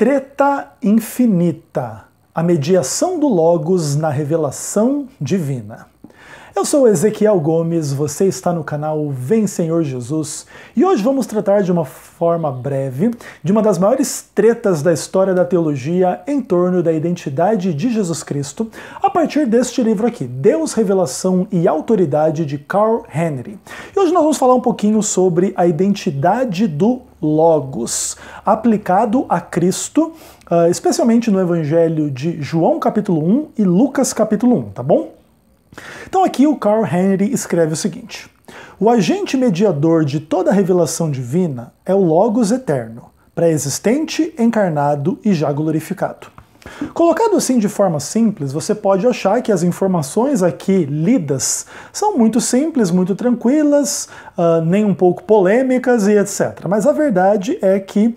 Treta infinita, a mediação do Logos na revelação divina. Eu sou Ezequiel Gomes, você está no canal Vem Senhor Jesus, e hoje vamos tratar de uma forma breve de uma das maiores tretas da história da teologia em torno da identidade de Jesus Cristo, a partir deste livro aqui, Deus, Revelação e Autoridade, de Carl Henry. E hoje nós vamos falar um pouquinho sobre a identidade do Logos, aplicado a Cristo, especialmente no Evangelho de João capítulo 1 e Lucas capítulo 1, tá bom? Então aqui o Carl Henry escreve o seguinte: o agente mediador de toda a revelação divina é o Logos eterno, pré-existente, encarnado e já glorificado. Colocado assim de forma simples, você pode achar que as informações aqui lidas são muito simples, muito tranquilas, nem um pouco polêmicas e etc. Mas a verdade é que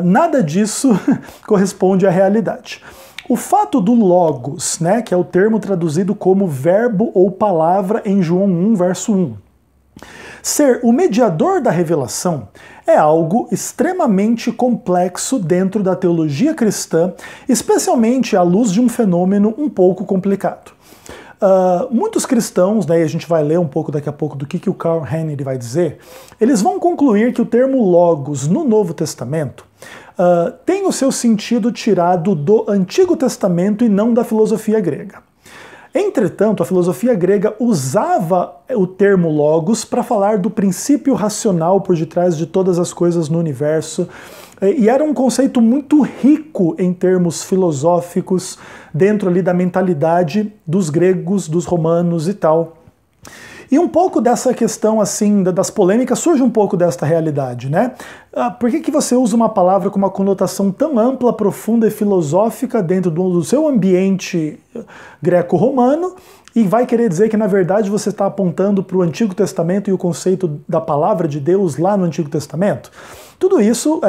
nada disso corresponde à realidade. O fato do Logos, né, que é o termo traduzido como verbo ou palavra em João 1, verso 1, ser o mediador da revelação é algo extremamente complexo dentro da teologia cristã, especialmente à luz de um fenômeno um pouco complicado. Muitos cristãos, né, e a gente vai ler um pouco daqui a pouco do que o Carl Henry vai dizer, eles vão concluir que o termo Logos no Novo Testamento tem o seu sentido tirado do Antigo Testamento e não da filosofia grega. Entretanto, a filosofia grega usava o termo Logos para falar do princípio racional por detrás de todas as coisas no universo, e era um conceito muito rico em termos filosóficos dentro ali da mentalidade dos gregos, dos romanos e tal. E um pouco dessa questão assim das polêmicas surge um pouco desta realidade, né? Por que você usa uma palavra com uma conotação tão ampla, profunda e filosófica dentro do seu ambiente greco-romano e vai querer dizer que na verdade você está apontando para o Antigo Testamento e o conceito da palavra de Deus lá no Antigo Testamento? Tudo isso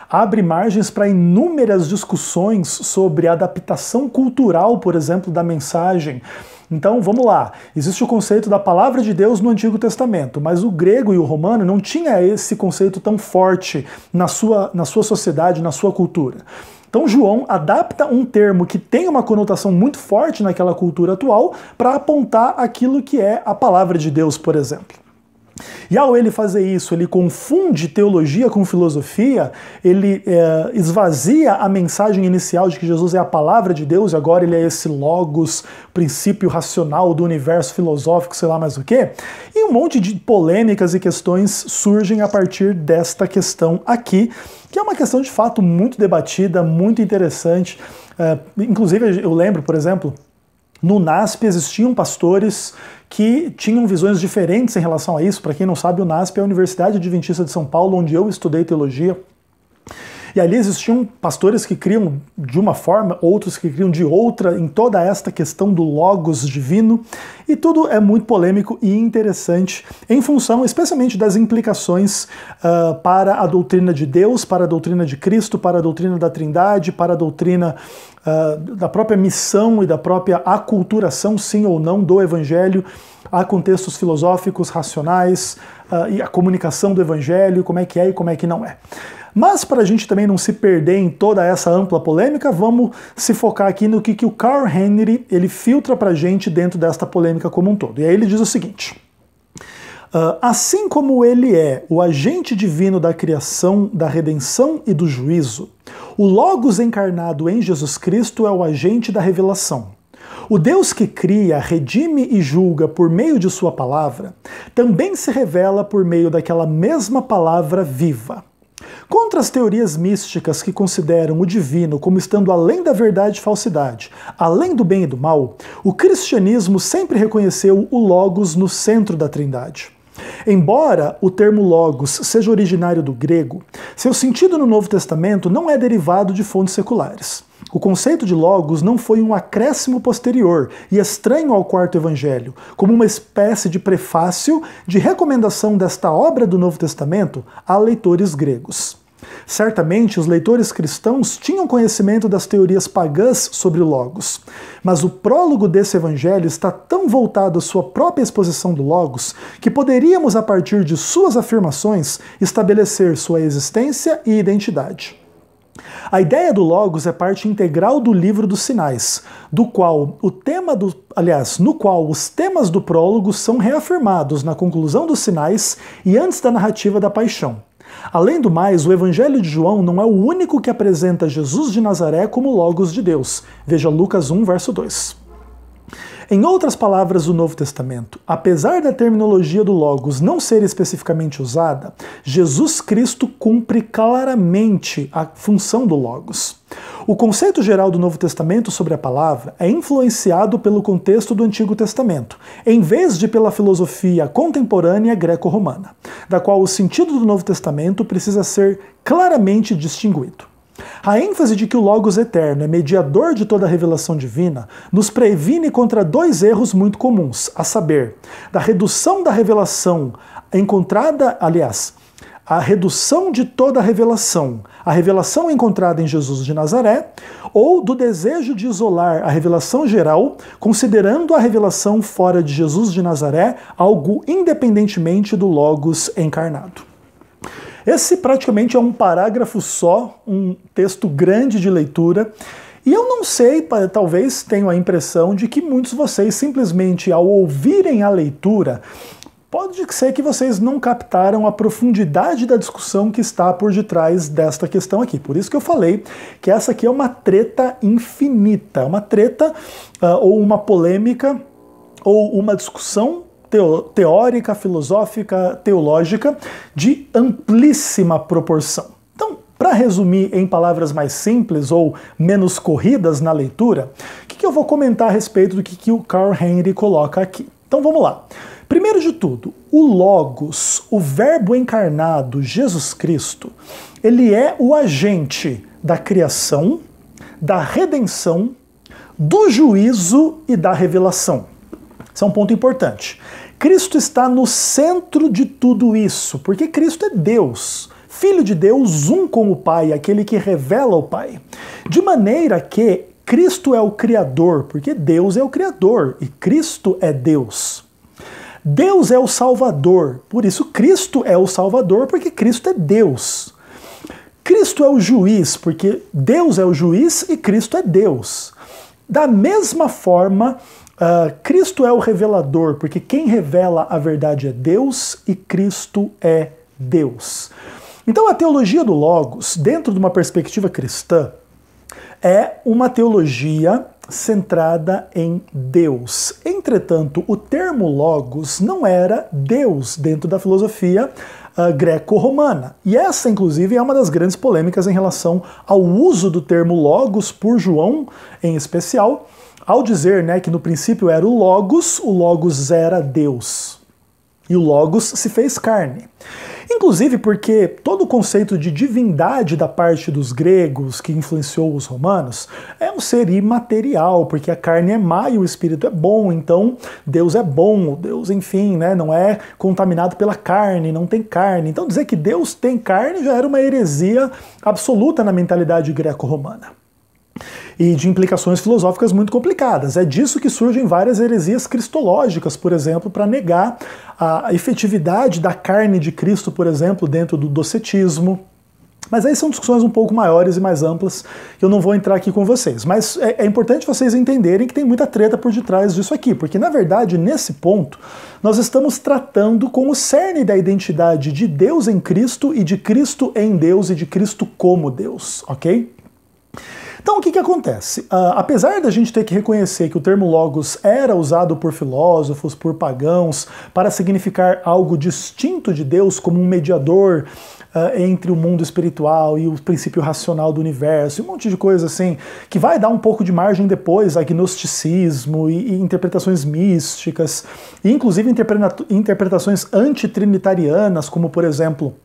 abre margens para inúmeras discussões sobre a adaptação cultural, por exemplo, da mensagem. Então, vamos lá. Existe o conceito da palavra de Deus no Antigo Testamento, mas o grego e o romano não tinha esse conceito tão forte na sua sociedade, na sua cultura. Então, João adapta um termo que tem uma conotação muito forte naquela cultura atual para apontar aquilo que é a palavra de Deus, por exemplo. E ao ele fazer isso, ele confunde teologia com filosofia, ele esvazia a mensagem inicial de que Jesus é a palavra de Deus e agora ele é esse Logos, princípio racional do universo filosófico, sei lá mais o quê. E um monte de polêmicas e questões surgem a partir desta questão aqui, que é uma questão de fato muito debatida, muito interessante. Inclusive eu lembro, por exemplo, no NASP existiam pastores que tinham visões diferentes em relação a isso. Para quem não sabe, o NASP é a Universidade Adventista de São Paulo, onde eu estudei teologia. E ali existiam pastores que criam de uma forma, outros que criam de outra, em toda esta questão do Logos divino. E tudo é muito polêmico e interessante, em função especialmente das implicações para a doutrina de Deus, para a doutrina de Cristo, para a doutrina da Trindade, para a doutrina da própria missão e da própria aculturação, sim ou não, do Evangelho, a contextos filosóficos, racionais, e a comunicação do Evangelho, como é que é e como é que não é. Mas para a gente também não se perder em toda essa ampla polêmica, vamos se focar aqui no que o Carl Henry ele filtra para a gente dentro desta polêmica como um todo. E aí ele diz o seguinte: assim como ele é o agente divino da criação, da redenção e do juízo, o Logos encarnado em Jesus Cristo é o agente da revelação. O Deus que cria, redime e julga por meio de sua palavra, também se revela por meio daquela mesma palavra viva. Contra as teorias místicas que consideram o divino como estando além da verdade e falsidade, além do bem e do mal, o cristianismo sempre reconheceu o Logos no centro da Trindade. Embora o termo Logos seja originário do grego, seu sentido no Novo Testamento não é derivado de fontes seculares. O conceito de Logos não foi um acréscimo posterior e estranho ao quarto evangelho, como uma espécie de prefácio de recomendação desta obra do Novo Testamento a leitores gregos. Certamente, os leitores cristãos tinham conhecimento das teorias pagãs sobre o Logos, mas o prólogo desse evangelho está tão voltado à sua própria exposição do Logos que poderíamos, a partir de suas afirmações, estabelecer sua existência e identidade. A ideia do Logos é parte integral do livro dos sinais, no qual os temas do prólogo são reafirmados na conclusão dos sinais e antes da narrativa da paixão. Além do mais, o Evangelho de João não é o único que apresenta Jesus de Nazaré como Logos de Deus. Veja Lucas 1, verso 2. Em outras palavras do Novo Testamento, apesar da terminologia do Logos não ser especificamente usada, Jesus Cristo cumpre claramente a função do Logos. O conceito geral do Novo Testamento sobre a palavra é influenciado pelo contexto do Antigo Testamento, em vez de pela filosofia contemporânea greco-romana, da qual o sentido do Novo Testamento precisa ser claramente distinguido. A ênfase de que o Logos eterno é mediador de toda a revelação divina nos previne contra dois erros muito comuns, a saber, da redução da revelação encontrada, a redução de toda a revelação encontrada em Jesus de Nazaré, ou do desejo de isolar a revelação geral, considerando a revelação fora de Jesus de Nazaré algo independentemente do Logos encarnado. Esse praticamente é um parágrafo só, um texto grande de leitura, e eu não sei, talvez tenham a impressão de que muitos de vocês simplesmente ao ouvirem a leitura, pode ser que vocês não captaram a profundidade da discussão que está por detrás desta questão aqui. Por isso que eu falei que essa aqui é uma treta infinita, uma treta ou uma polêmica ou uma discussão teórica, filosófica, teológica, de amplíssima proporção. Então, para resumir em palavras mais simples ou menos corridas na leitura, o que eu vou comentar a respeito do que o Carl Henry coloca aqui? Então vamos lá. Primeiro de tudo, o Logos, o Verbo encarnado, Jesus Cristo, ele é o agente da criação, da redenção, do juízo e da revelação. Esse é um ponto importante. Cristo está no centro de tudo isso, porque Cristo é Deus, Filho de Deus, um com o Pai, aquele que revela o Pai. De maneira que Cristo é o Criador, porque Deus é o Criador e Cristo é Deus. Deus é o Salvador, por isso Cristo é o Salvador, porque Cristo é Deus. Cristo é o juiz, porque Deus é o juiz e Cristo é Deus. Da mesma forma, Cristo é o revelador, porque quem revela a verdade é Deus e Cristo é Deus. Então a teologia do Logos, dentro de uma perspectiva cristã, é uma teologia centrada em Deus. Entretanto, o termo Logos não era Deus dentro da filosofia greco-romana. E essa, inclusive, é uma das grandes polêmicas em relação ao uso do termo Logos por João, em especial, ao dizer, né, que no princípio era o Logos era Deus. E o Logos se fez carne. Inclusive porque todo o conceito de divindade da parte dos gregos, que influenciou os romanos, é um ser imaterial, porque a carne é má e o espírito é bom, então Deus é bom, Deus, enfim, né, não é contaminado pela carne, não tem carne. Então dizer que Deus tem carne já era uma heresia absoluta na mentalidade greco-romana. E de implicações filosóficas muito complicadas. É disso que surgem várias heresias cristológicas, por exemplo, para negar a efetividade da carne de Cristo, por exemplo, dentro do docetismo. Mas aí são discussões um pouco maiores e mais amplas, que eu não vou entrar aqui com vocês. Mas é importante vocês entenderem que tem muita treta por detrás disso aqui, porque na verdade, nesse ponto, nós estamos tratando com o cerne da identidade de Deus em Cristo e de Cristo em Deus e de Cristo como Deus, ok? Então o que acontece? Apesar da gente ter que reconhecer que o termo Logos era usado por filósofos, por pagãos, para significar algo distinto de Deus, como um mediador entre o mundo espiritual e o princípio racional do universo, e um monte de coisa assim, que vai dar um pouco de margem depois a gnosticismo e interpretações místicas, e inclusive interpretações antitrinitarianas, como por exemplo,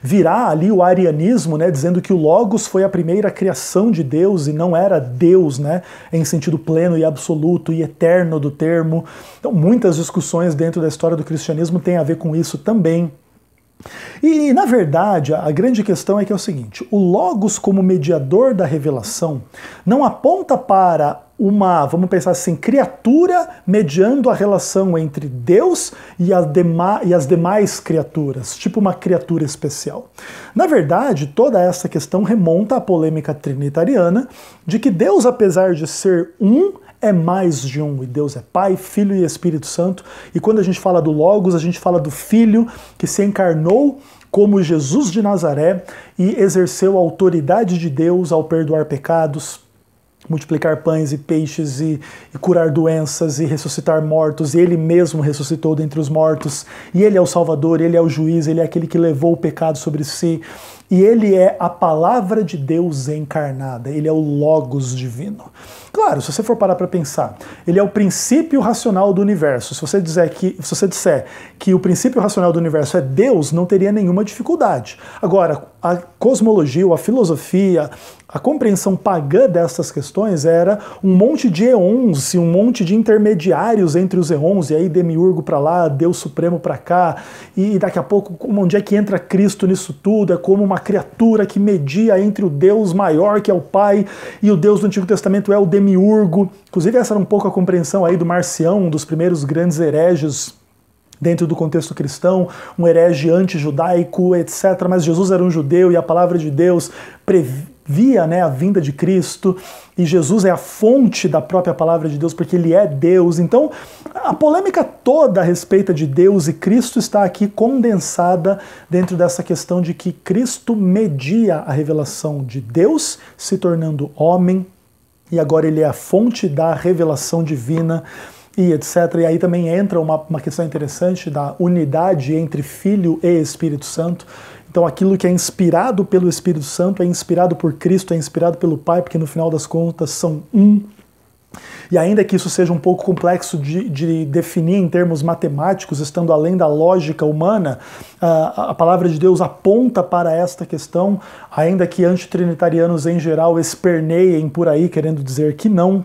virá ali o arianismo, né, dizendo que o Logos foi a primeira criação de Deus e não era Deus, né, em sentido pleno e absoluto e eterno do termo. Então muitas discussões dentro da história do cristianismo têm a ver com isso também. E, na verdade, a grande questão é que é o seguinte: o Logos como mediador da revelação não aponta para vamos pensar assim, criatura mediando a relação entre Deus e as demais criaturas, tipo uma criatura especial. Na verdade, toda essa questão remonta à polêmica trinitariana de que Deus, apesar de ser um, é mais de um, e Deus é Pai, Filho e Espírito Santo, e quando a gente fala do Logos, a gente fala do Filho que se encarnou como Jesus de Nazaré e exerceu a autoridade de Deus ao perdoar pecados, multiplicar pães e peixes e curar doenças e ressuscitar mortos, e ele mesmo ressuscitou dentre os mortos, e ele é o Salvador, ele é o juiz, ele é aquele que levou o pecado sobre si, e ele é a palavra de Deus encarnada, ele é o Logos divino. Claro, se você for parar para pensar, ele é o princípio racional do universo. Se você disser que o princípio racional do universo é Deus, não teria nenhuma dificuldade. Agora, a cosmologia, a filosofia, a compreensão pagã dessas questões era um monte de eons e um monte de intermediários entre os eons, e aí demiurgo para lá, Deus Supremo para cá, e daqui a pouco onde é que entra Cristo nisso tudo? É como uma criatura que media entre o Deus maior, que é o Pai, e o Deus do Antigo Testamento é o demiurgo. Inclusive essa era um pouco a compreensão aí do Marcião, um dos primeiros grandes hereges dentro do contexto cristão, um herege anti-judaico, etc. Mas Jesus era um judeu e a palavra de Deus previa, né, a vinda de Cristo, e Jesus é a fonte da própria palavra de Deus porque ele é Deus. Então, a polêmica toda a respeito de Deus e Cristo está aqui condensada dentro dessa questão de que Cristo media a revelação de Deus, se tornando homem, e agora ele é a fonte da revelação divina, e etc. E aí também entra uma questão interessante da unidade entre Filho e Espírito Santo. Então aquilo que é inspirado pelo Espírito Santo é inspirado por Cristo, é inspirado pelo Pai, porque no final das contas são um. E ainda que isso seja um pouco complexo de definir em termos matemáticos, estando além da lógica humana, a palavra de Deus aponta para esta questão, ainda que antitrinitarianos em geral esperneiem por aí querendo dizer que não,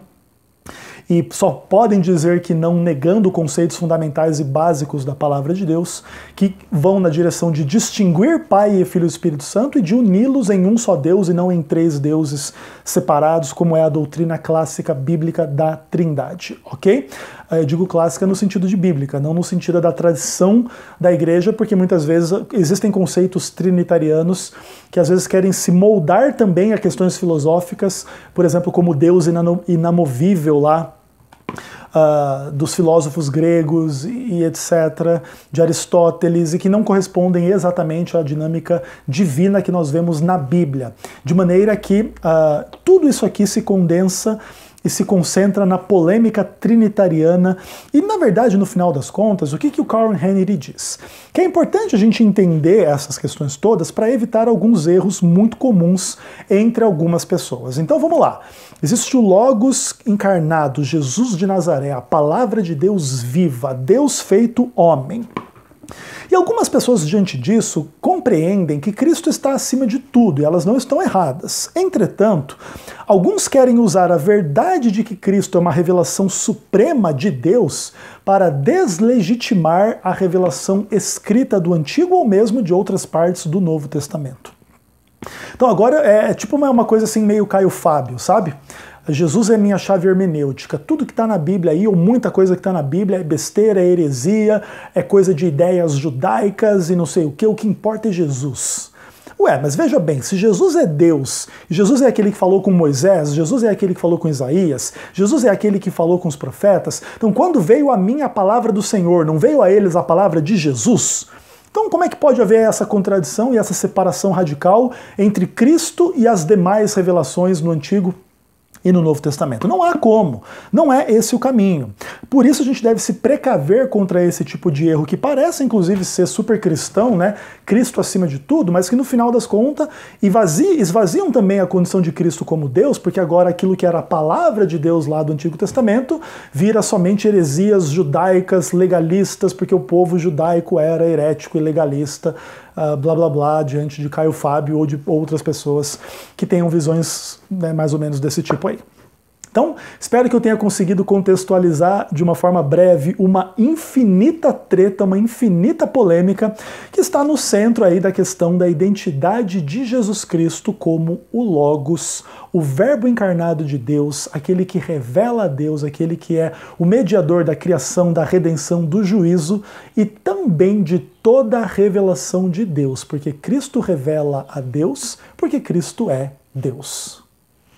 e só podem dizer que não negando conceitos fundamentais e básicos da palavra de Deus, que vão na direção de distinguir Pai e Filho e Espírito Santo e de uni-los em um só Deus e não em três deuses separados, como é a doutrina clássica bíblica da Trindade, ok? Eu digo clássica no sentido de bíblica, não no sentido da tradição da igreja, porque muitas vezes existem conceitos trinitarianos que às vezes querem se moldar também a questões filosóficas, por exemplo, como Deus inamovível lá, dos filósofos gregos e etc., de Aristóteles, e que não correspondem exatamente à dinâmica divina que nós vemos na Bíblia. De maneira que tudo isso aqui se condensa e se concentra na polêmica trinitariana. E, na verdade, no final das contas, o que o Carl Henry diz? Que é importante a gente entender essas questões todas para evitar alguns erros muito comuns entre algumas pessoas. Então, vamos lá. Existe o Logos encarnado, Jesus de Nazaré, a palavra de Deus viva, Deus feito homem. E algumas pessoas, diante disso, compreendem que Cristo está acima de tudo, e elas não estão erradas. Entretanto, alguns querem usar a verdade de que Cristo é uma revelação suprema de Deus para deslegitimar a revelação escrita do Antigo ou mesmo de outras partes do Novo Testamento. Então agora é tipo uma coisa assim meio Caio Fábio, sabe? Jesus é minha chave hermenêutica. Tudo que está na Bíblia aí, ou muita coisa que está na Bíblia, é besteira, é heresia, é coisa de ideias judaicas e não sei o que importa é Jesus. Ué, mas veja bem, se Jesus é Deus, Jesus é aquele que falou com Moisés, Jesus é aquele que falou com Isaías, Jesus é aquele que falou com os profetas, então quando veio a mim a palavra do Senhor, não veio a eles a palavra de Jesus? Então como é que pode haver essa contradição e essa separação radical entre Cristo e as demais revelações no Antigo e no Novo Testamento? Não há como, não é esse o caminho. Por isso a gente deve se precaver contra esse tipo de erro, que parece inclusive ser super cristão, né? Cristo acima de tudo, mas que no final das contas esvaziam também a condição de Cristo como Deus, porque agora aquilo que era a palavra de Deus lá do Antigo Testamento vira somente heresias judaicas, legalistas, porque o povo judaico era herético e legalista, blá blá blá, diante de Caio Fábio ou de outras pessoas que tenham visões, né, mais ou menos desse tipo aí. Então, espero que eu tenha conseguido contextualizar de uma forma breve uma infinita treta, uma infinita polêmica que está no centro aí da questão da identidade de Jesus Cristo como o Logos, o Verbo encarnado de Deus, aquele que revela a Deus, aquele que é o mediador da criação, da redenção, do juízo e também de toda a revelação de Deus, porque Cristo revela a Deus, porque Cristo é Deus.